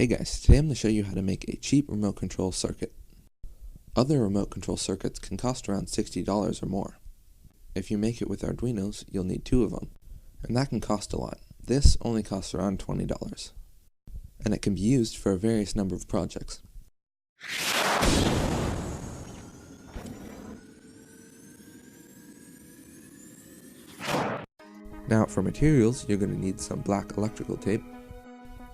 Hey guys, today I'm going to show you how to make a cheap remote control circuit. Other remote control circuits can cost around $60 or more. If you make it with Arduinos, you'll need 2 of them, and that can cost a lot. This only costs around $20, and it can be used for a various number of projects. Now for materials, you're going to need some black electrical tape,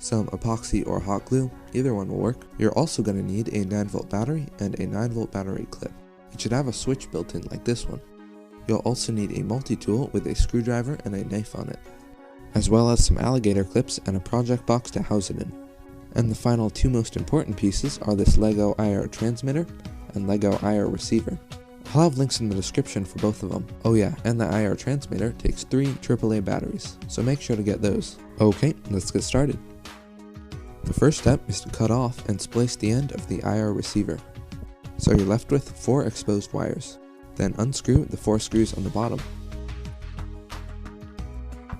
some epoxy or hot glue, either one will work. You're also going to need a 9-volt battery and a 9-volt battery clip. It should have a switch built in like this one. You'll also need a multi-tool with a screwdriver and a knife on it, as well as some alligator clips and a project box to house it in. And the final 2 most important pieces are this LEGO IR transmitter and LEGO IR receiver. I'll have links in the description for both of them. Oh yeah, and the IR transmitter takes 3 AAA batteries, so make sure to get those. Okay, let's get started. The first step is to cut off and splice the end of the IR receiver. So you're left with 4 exposed wires. Then unscrew the 4 screws on the bottom.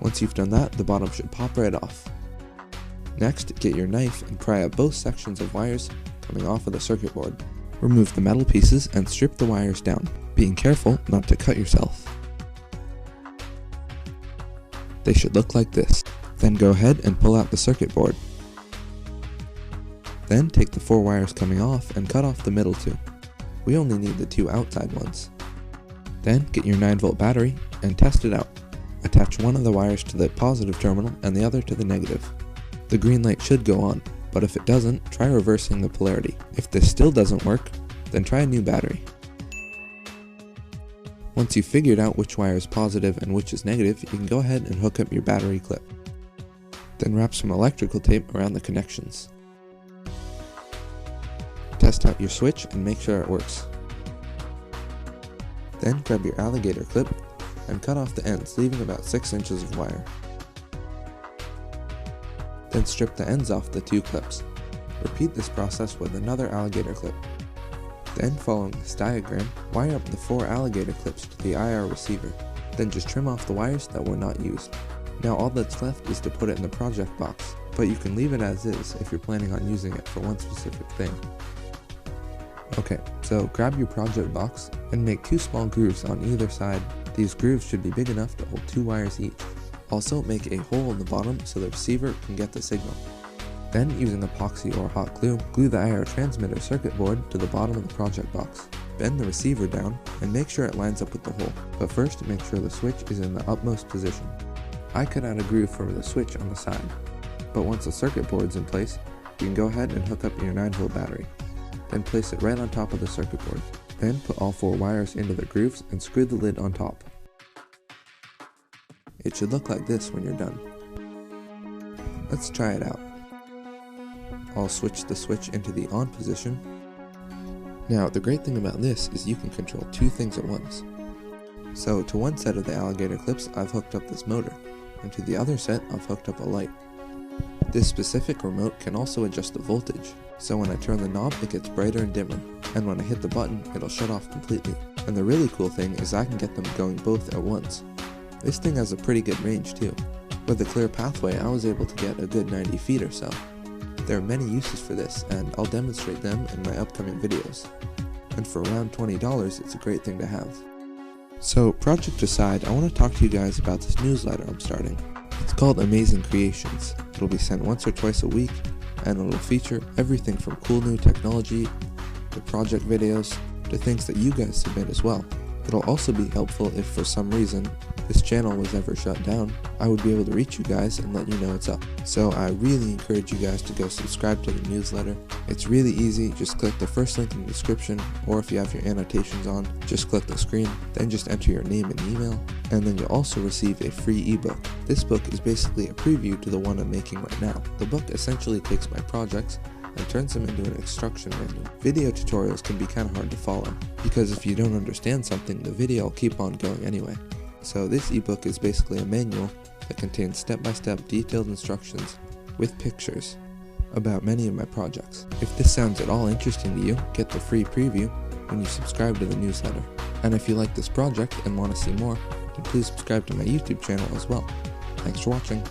Once you've done that, the bottom should pop right off. Next, get your knife and pry out both sections of wires coming off of the circuit board. Remove the metal pieces and strip the wires down, being careful not to cut yourself. They should look like this. Then go ahead and pull out the circuit board. Then take the 4 wires coming off and cut off the middle 2. We only need the 2 outside ones. Then get your 9-volt battery and test it out. Attach one of the wires to the positive terminal and the other to the negative. The green light should go on, but if it doesn't, try reversing the polarity. If this still doesn't work, then try a new battery. Once you've figured out which wire is positive and which is negative, you can go ahead and hook up your battery clip. Then wrap some electrical tape around the connections. Test out your switch and make sure it works. Then grab your alligator clip and cut off the ends, leaving about 6 inches of wire. Then strip the ends off the 2 clips. Repeat this process with another alligator clip. Then, following this diagram, wire up the 4 alligator clips to the IR receiver. Then just trim off the wires that were not used. Now all that's left is to put it in the project box, but you can leave it as is if you're planning on using it for one specific thing. Okay, so grab your project box and make 2 small grooves on either side. These grooves should be big enough to hold 2 wires each. Also, make a hole in the bottom so the receiver can get the signal. Then, using epoxy or hot glue, glue the IR transmitter circuit board to the bottom of the project box. Bend the receiver down and make sure it lines up with the hole, but first make sure the switch is in the upmost position. I cut out a groove for the switch on the side, but once the circuit board's in place, you can go ahead and hook up your 9-volt battery. Then place it right on top of the circuit board. Then put all 4 wires into the grooves and screw the lid on top. It should look like this when you're done. Let's try it out. I'll switch the switch into the on position. Now the great thing about this is you can control 2 things at once. So to one set of the alligator clips I've hooked up this motor, and to the other set I've hooked up a light. This specific remote can also adjust the voltage, so when I turn the knob it gets brighter and dimmer, and when I hit the button it'll shut off completely. And the really cool thing is I can get them going both at once. This thing has a pretty good range too. With a clear pathway I was able to get a good 90 feet or so. There are many uses for this and I'll demonstrate them in my upcoming videos. And for around $20 it's a great thing to have. So project aside, I want to talk to you guys about this newsletter I'm starting. It's called Amazing Creations. It'll be sent once or twice a week and it'll feature everything from cool new technology to project videos to things that you guys submit as well. It'll also be helpful if for some reason this channel was ever shut down, I would be able to reach you guys and let you know what's up. So I really encourage you guys to go subscribe to the newsletter. It's really easy, just click the first link in the description, or if you have your annotations on, just click the screen, then just enter your name and email, and then you'll also receive a free ebook. This book is basically a preview to the one I'm making right now. The book essentially takes my projects and turns them into an instruction manual. Video tutorials can be kind of hard to follow, because if you don't understand something, the video will keep on going anyway. So this ebook is basically a manual that contains step-by-step detailed instructions with pictures about many of my projects. If this sounds at all interesting to you, get the free preview when you subscribe to the newsletter. And if you like this project and want to see more, then please subscribe to my YouTube channel as well. Thanks for watching.